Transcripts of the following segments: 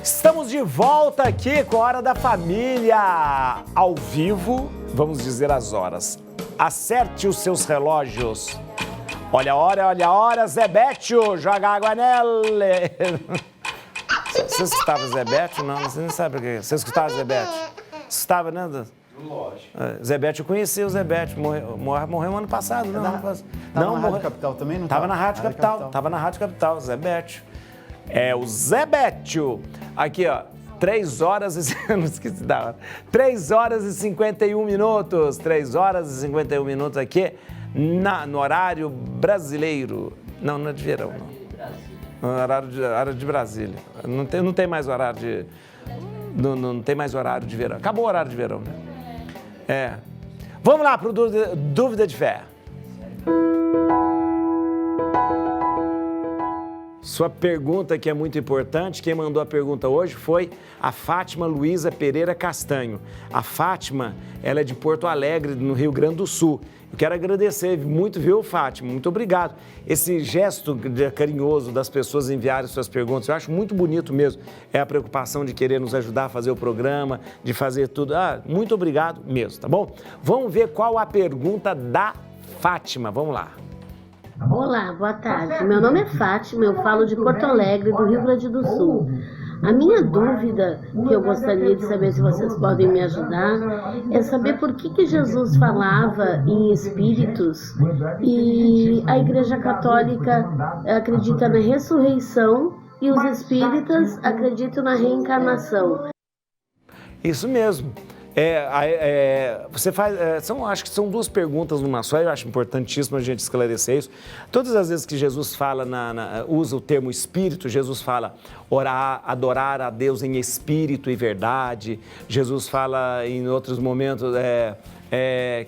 Estamos de volta aqui com a Hora da Família, ao vivo, vamos dizer as horas. Acerte os seus relógios. Olha a hora, Zé Bétio, joga água nele. Você escutava Zé Bétio? Não, você não sabe o que é. Você escutava Zé Bétio? Você escutava, né? Lógico. Zé Bétio, eu conheci o Zé Bétio, morreu ano passado, não? Tava na Rádio Capital também, não tava? Na Rádio Capital, tava na Rádio Capital, Zé Bétio. É o Zé Bétio. Aqui, ó, 3 horas e... não esqueci da hora. 3 horas e 51 minutos. 3 horas e 51 minutos aqui no horário brasileiro. Não é de verão, não. No horário de Brasília. Não tem mais horário de... Não tem mais horário de verão. Acabou o horário de verão, né? Vamos lá para o Dúvida de Fé. Sua pergunta, que é muito importante, quem mandou a pergunta hoje foi a Fátima Luísa Pereira Castanho. A Fátima, ela é de Porto Alegre, no Rio Grande do Sul. Eu quero agradecer muito, viu, Fátima? Muito obrigado. Esse gesto carinhoso das pessoas enviarem suas perguntas, eu acho muito bonito mesmo. É a preocupação de querer nos ajudar a fazer o programa, de fazer tudo. Muito obrigado mesmo, tá bom? Vamos ver qual a pergunta da Fátima. Vamos lá. Olá, boa tarde. Meu nome é Fátima, eu falo de Porto Alegre, do Rio Grande do Sul. A minha dúvida, que eu gostaria de saber se vocês podem me ajudar, é saber por que Jesus falava em espíritos e a Igreja Católica acredita na ressurreição e os espíritas acreditam na reencarnação. Isso mesmo. Você faz, acho que são 2 perguntas numa só, eu acho importantíssimo a gente esclarecer isso. Todas as vezes que Jesus fala, usa o termo espírito, Jesus fala orar, adorar a Deus em espírito e verdade. Jesus fala em outros momentos,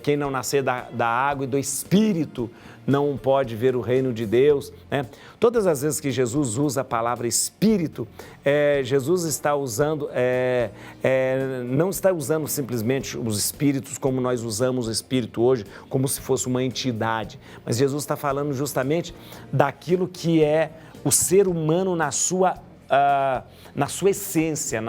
quem não nascer da água e do espírito não pode ver o reino de Deus, né? Todas as vezes que Jesus usa a palavra espírito, Jesus está usando, não está usando simplesmente os espíritos como nós usamos o espírito hoje, como se fosse uma entidade, mas Jesus está falando justamente daquilo que é o ser humano na sua essência,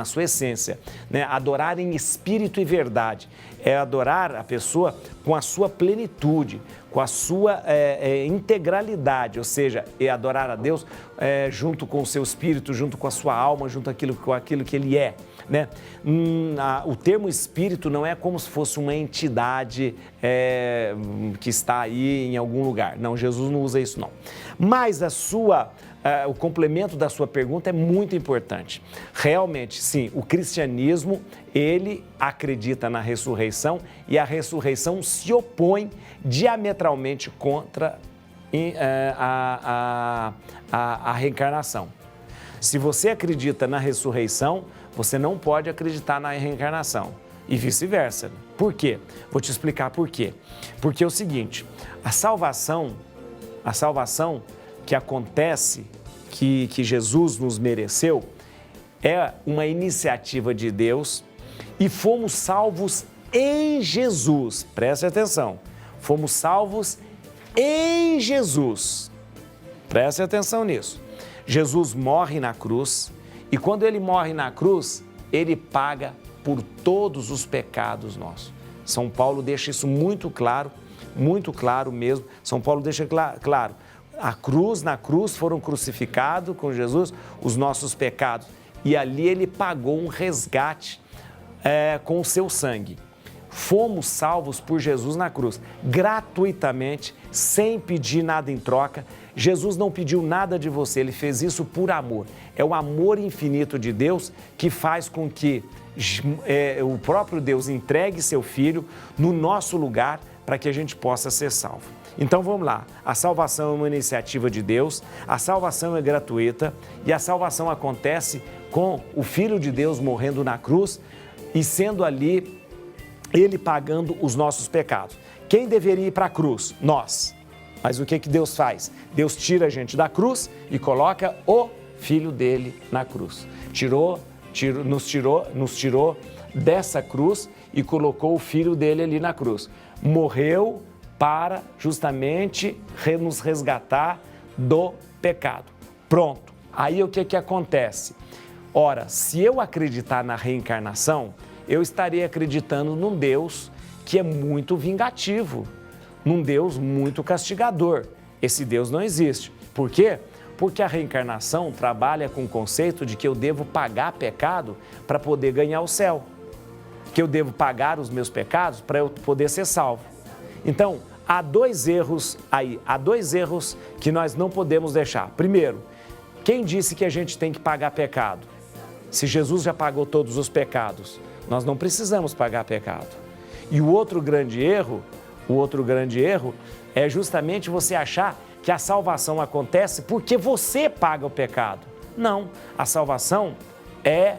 né? Adorar em espírito e verdade é adorar a pessoa com a sua plenitude, com a sua integralidade, ou seja, é adorar a Deus junto com o seu espírito, junto com a sua alma, junto com aquilo que ele é, né? O termo espírito não é como se fosse uma entidade que está aí em algum lugar. Não, Jesus não usa isso não. Mas o complemento da sua pergunta é muito importante. Realmente, sim, o cristianismo, ele acredita na ressurreição e a ressurreição se opõe diametralmente contra a reencarnação. Se você acredita na ressurreição, você não pode acreditar na reencarnação e vice-versa. Por quê? Vou te explicar por quê. Porque é o seguinte, a salvação que acontece, que Jesus nos mereceu, é uma iniciativa de Deus e fomos salvos em Jesus. Preste atenção, fomos salvos em Jesus. Preste atenção nisso. Jesus morre na cruz e quando ele morre na cruz, ele paga por todos os pecados nossos. São Paulo deixa isso muito claro mesmo. São Paulo deixa claro. Na cruz foram crucificados com Jesus os nossos pecados e ali ele pagou um resgate com o seu sangue. Fomos salvos por Jesus na cruz, gratuitamente, sem pedir nada em troca. Jesus não pediu nada de você, ele fez isso por amor. É o amor infinito de Deus que faz com que o próprio Deus entregue seu Filho no nosso lugar para que a gente possa ser salvo. Então vamos lá, a salvação é uma iniciativa de Deus, a salvação é gratuita e a salvação acontece com o Filho de Deus morrendo na cruz e sendo ali ele pagando os nossos pecados. Quem deveria ir para a cruz? Nós. Mas o que Deus faz? Deus tira a gente da cruz e coloca o Filho dele na cruz. Nos tirou dessa cruz e colocou o Filho dele ali na cruz. Morreu para justamente nos resgatar do pecado. Pronto. Aí o que acontece? Ora, se eu acreditar na reencarnação, eu estaria acreditando num Deus que é muito vingativo, num Deus muito castigador. Esse Deus não existe. Por quê? Porque a reencarnação trabalha com o conceito de que eu devo pagar pecado para poder ganhar o céu. Que eu devo pagar os meus pecados para eu poder ser salvo. Então, há dois erros aí, há dois erros que nós não podemos deixar. Primeiro, quem disse que a gente tem que pagar pecado? Se Jesus já pagou todos os pecados, nós não precisamos pagar pecado. E o outro grande erro é justamente você achar que a salvação acontece porque você paga o pecado. Não, a salvação é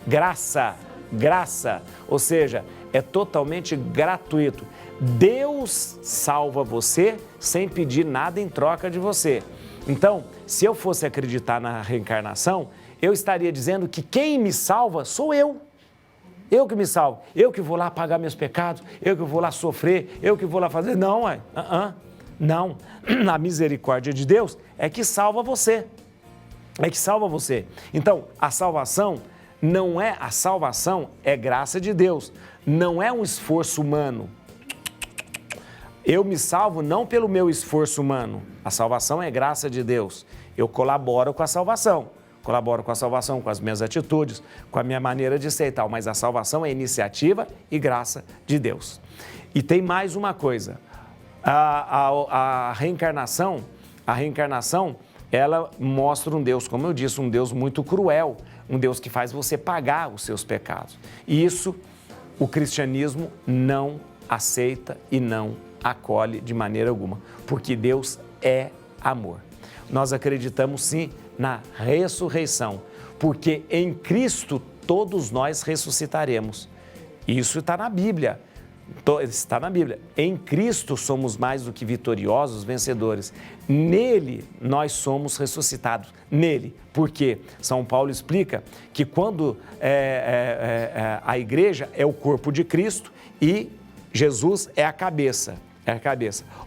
graça, ou seja, é totalmente gratuito. Deus salva você sem pedir nada em troca de você. Então, se eu fosse acreditar na reencarnação, eu estaria dizendo que quem me salva sou eu. Eu que me salvo, eu que vou lá pagar meus pecados, eu que vou lá sofrer, eu que vou lá fazer. Não, não. A misericórdia de Deus é que salva você. Então, a salvação é graça de Deus, não é um esforço humano. Eu me salvo não pelo meu esforço humano. A salvação é graça de Deus. Eu colaboro com a salvação. Com as minhas atitudes, com a minha maneira de ser e tal. Mas a salvação é iniciativa e graça de Deus. E tem mais uma coisa. A reencarnação, ela mostra um Deus, como eu disse, um Deus muito cruel. Um Deus que faz você pagar os seus pecados. E isso o cristianismo não aceita e não acolhe de maneira alguma. Porque Deus é amor. Nós acreditamos sim na ressurreição, porque em Cristo todos nós ressuscitaremos. Isso está na Bíblia. Em Cristo somos mais do que vitoriosos, vencedores. Nele nós somos ressuscitados. Nele. Por quê? São Paulo explica que quando a igreja é o corpo de Cristo e Jesus é a cabeça.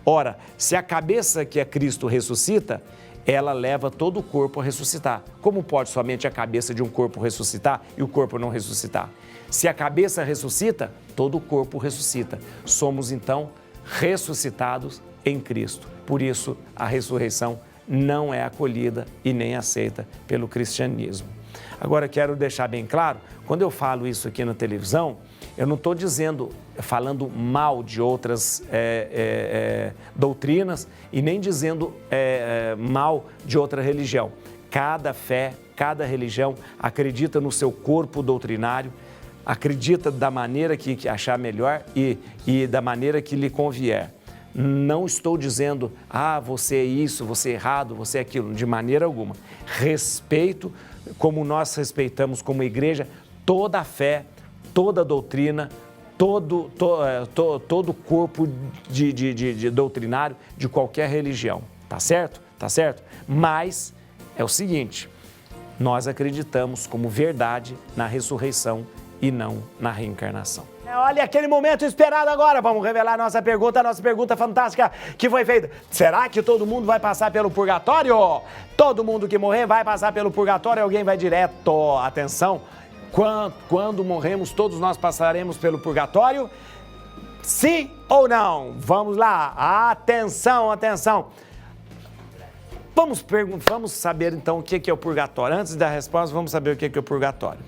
Ora, se a cabeça que é Cristo ressuscita, ela leva todo o corpo a ressuscitar. Como pode somente a cabeça de um corpo ressuscitar e o corpo não ressuscitar? Se a cabeça ressuscita, todo o corpo ressuscita. Somos, então, ressuscitados em Cristo. Por isso, a ressurreição não é acolhida e nem aceita pelo cristianismo. Agora, quero deixar bem claro, quando eu falo isso aqui na televisão, eu não estou falando mal de outras doutrinas e nem dizendo mal de outra religião. Cada fé, cada religião acredita no seu corpo doutrinário, acredita da maneira que achar melhor e da maneira que lhe convier. Não estou dizendo, você é isso, você é errado, você é aquilo, de maneira alguma. Respeito, como nós respeitamos como igreja, toda a fé, toda a doutrina, todo corpo de doutrinário de qualquer religião, tá certo? Tá certo? Mas é o seguinte, nós acreditamos como verdade na ressurreição e não na reencarnação. Olha aquele momento esperado agora, vamos revelar a nossa pergunta fantástica que foi feita. Será que todo mundo vai passar pelo purgatório? Todo mundo que morrer vai passar pelo purgatório, alguém vai direto? Atenção, quando morremos, todos nós passaremos pelo purgatório? Sim ou não? Vamos lá, atenção. Vamos saber então o que é o purgatório. Antes da resposta, vamos saber o que é o purgatório.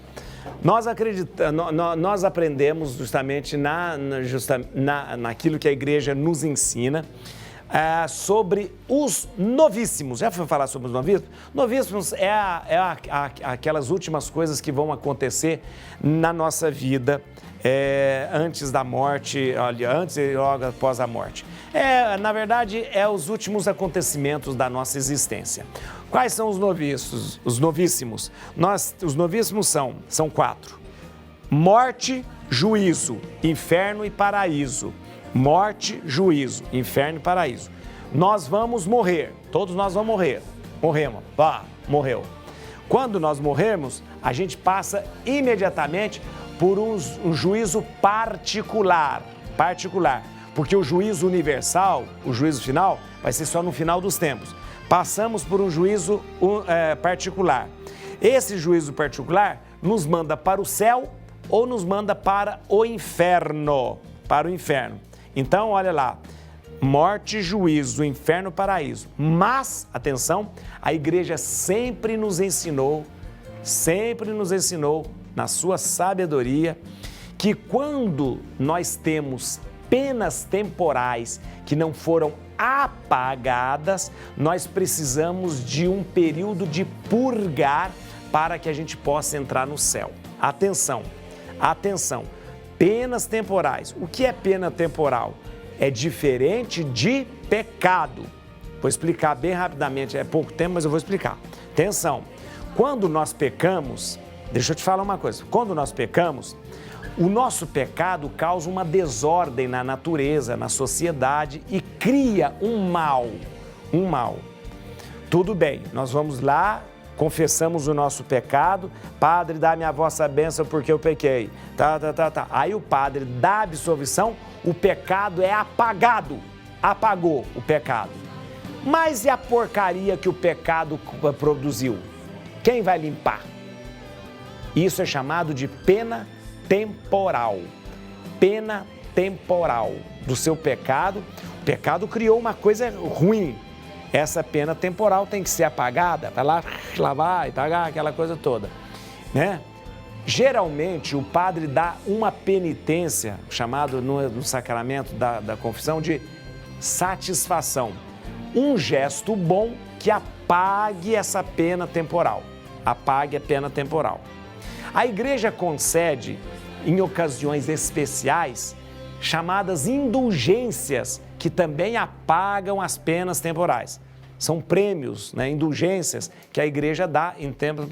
Nós aprendemos justamente naquilo que a igreja nos ensina sobre os novíssimos. Já foi falar sobre os novíssimos? Novíssimos é aquelas últimas coisas que vão acontecer na nossa vida antes da morte, antes e logo após a morte. Na verdade, os últimos acontecimentos da nossa existência. Quais são os novíssimos? Os novíssimos são 4. Morte, juízo, inferno e paraíso. Morte, juízo, inferno e paraíso. Nós vamos morrer, todos nós vamos morrer. Morreu. Quando nós morrermos, a gente passa imediatamente por um juízo particular. Porque o juízo universal, o juízo final, vai ser só no final dos tempos. Passamos por um juízo particular. Esse juízo particular nos manda para o céu ou nos manda para o inferno. Para o inferno. Então, olha lá. Morte, juízo, inferno, paraíso. Mas, atenção, a igreja sempre nos ensinou na sua sabedoria, que quando nós temos penas temporais que não foram apagadas, nós precisamos de um período de purgar para que a gente possa entrar no céu. Atenção, atenção, penas temporais. O que é pena temporal? É diferente de pecado. Vou explicar bem rapidamente, é pouco tempo, mas eu vou explicar. Atenção, quando nós pecamos, deixa eu te falar uma coisa, quando nós pecamos, o nosso pecado causa uma desordem na natureza, na sociedade e cria um mal. Tudo bem, nós vamos lá, confessamos o nosso pecado, Padre, dá-me a vossa bênção porque eu pequei. Aí o Padre dá a absolvição, o pecado é apagado, apagou o pecado. Mas e a porcaria que o pecado produziu? Quem vai limpar? Isso é chamado de pena temporal. Pena temporal do seu pecado. O pecado criou uma coisa ruim. Essa pena temporal tem que ser apagada. Vai lá, lavar e pagar aquela coisa toda, né? Geralmente, o padre dá uma penitência, chamado no sacramento da confissão, de satisfação. Um gesto bom que apague essa pena temporal. Apague a pena temporal. A igreja concede, em ocasiões especiais, chamadas indulgências, que também apagam as penas temporais. São prêmios, né, indulgências, que a igreja dá em tempos...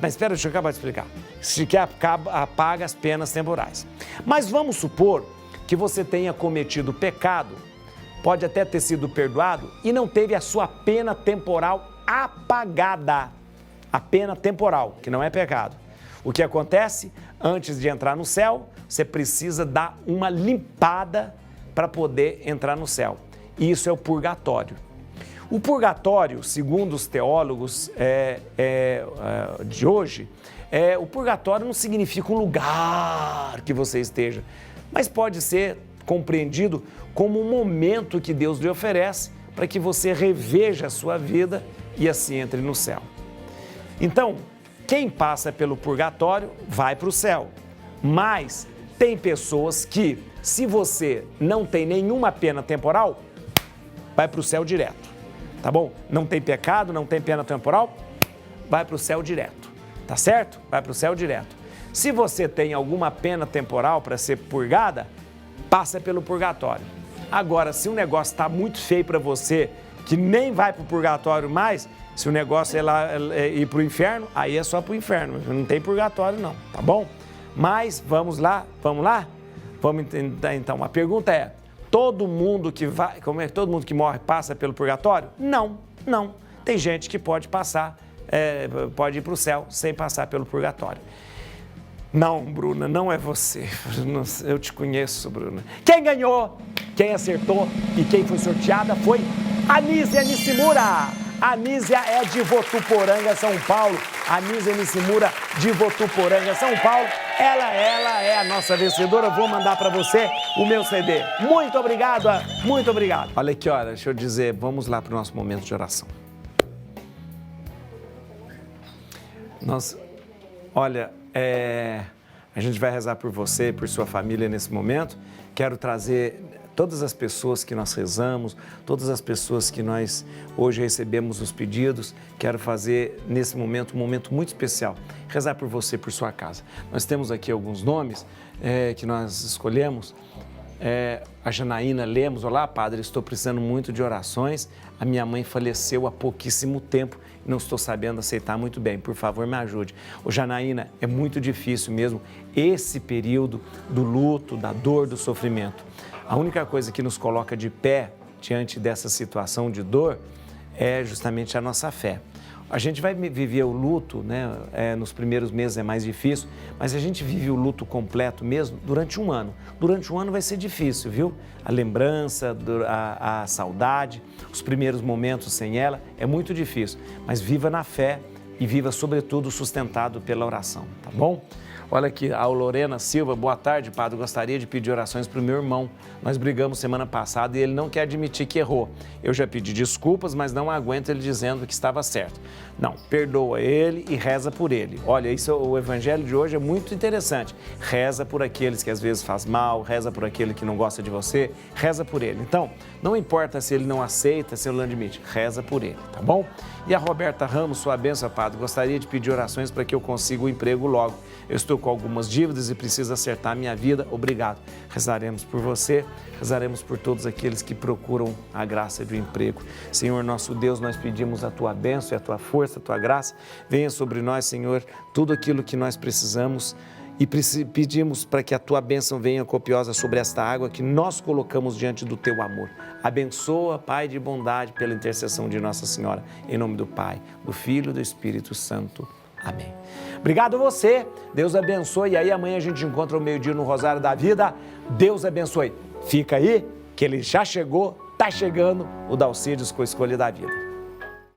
Mas espera, deixa eu acabar de explicar. Se que apaga as penas temporais. Mas vamos supor que você tenha cometido pecado, pode até ter sido perdoado e não teve a sua pena temporal apagada. A pena temporal, que não é pecado. O que acontece? Antes de entrar no céu, você precisa dar uma limpada para poder entrar no céu. E isso é o purgatório. O purgatório, segundo os teólogos de hoje, o purgatório não significa um lugar que você esteja, mas pode ser compreendido como um momento que Deus lhe oferece para que você reveja a sua vida e assim entre no céu. Então, quem passa pelo purgatório vai para o céu, mas tem pessoas que, se você não tem nenhuma pena temporal, vai para o céu direto. Tá bom? Não tem pecado, não tem pena temporal, vai para o céu direto. Tá certo? Vai para o céu direto. Se você tem alguma pena temporal para ser purgada, passa pelo purgatório. Agora, se o negócio está muito feio para você, que nem vai para o purgatório mais, se o negócio é ir para o inferno, aí é só para o inferno. Não tem purgatório não, tá bom? Mas vamos lá? Vamos entender então. A pergunta é, todo mundo que morre passa pelo purgatório? Não. Tem gente que pode passar, pode ir para o céu sem passar pelo purgatório. Não, Bruna, não é você. Eu te conheço, Bruna. Quem ganhou, quem acertou e quem foi sorteada foi Anísia Nishimura. Anísia é de Votuporanga, São Paulo. Anísia Nishimura, de Votuporanga, São Paulo. Ela é a nossa vencedora. Eu vou mandar para você o meu CD. Muito obrigado, muito obrigado. Olha aqui, olha, deixa eu dizer, vamos lá para o nosso momento de oração. A gente vai rezar por você, por sua família nesse momento. Quero trazer todas as pessoas que nós rezamos, todas as pessoas que nós hoje recebemos os pedidos. Quero fazer nesse momento um momento muito especial, rezar por você, por sua casa. Nós temos aqui alguns nomes que nós escolhemos. A Janaína Lemos: olá, padre, estou precisando muito de orações. A minha mãe faleceu há pouquíssimo tempo e não estou sabendo aceitar muito bem. Por favor, me ajude. Janaína, é muito difícil mesmo esse período do luto, da dor, do sofrimento. A única coisa que nos coloca de pé diante dessa situação de dor é justamente a nossa fé. A gente vai viver o luto, né? Nos primeiros meses é mais difícil, mas a gente vive o luto completo mesmo durante um ano. Durante um ano vai ser difícil, viu? A lembrança, a saudade, os primeiros momentos sem ela é muito difícil, mas viva na fé e viva, sobretudo, sustentado pela oração, tá bom? Olha aqui, a Lorena Silva, boa tarde, padre, gostaria de pedir orações para o meu irmão. Nós brigamos semana passada e ele não quer admitir que errou. Eu já pedi desculpas, mas não aguento ele dizendo que estava certo. Não, perdoa ele e reza por ele. Olha, o evangelho de hoje é muito interessante. Reza por aqueles que às vezes faz mal, reza por aquele que não gosta de você, reza por ele. Então, não importa se ele não aceita, se ele não admite, reza por ele, tá bom? E a Roberta Ramos, sua bênção, padre, gostaria de pedir orações para que eu consiga o emprego logo. Eu estou com algumas dívidas e preciso acertar a minha vida. Obrigado. Rezaremos por você, rezaremos por todos aqueles que procuram a graça do emprego. Senhor, nosso Deus, nós pedimos a Tua bênção e a Tua força, a Tua graça. Venha sobre nós, Senhor, tudo aquilo que nós precisamos e pedimos para que a Tua bênção venha copiosa sobre esta água que nós colocamos diante do Teu amor. Abençoa, Pai de bondade, pela intercessão de Nossa Senhora. Em nome do Pai, do Filho e do Espírito Santo. Amém. Obrigado a você, Deus abençoe, e aí amanhã a gente encontra ao meio-dia no Rosário da Vida. Deus abençoe. Fica aí, que ele já chegou, está chegando, o Dalcídios com a Escolha da Vida.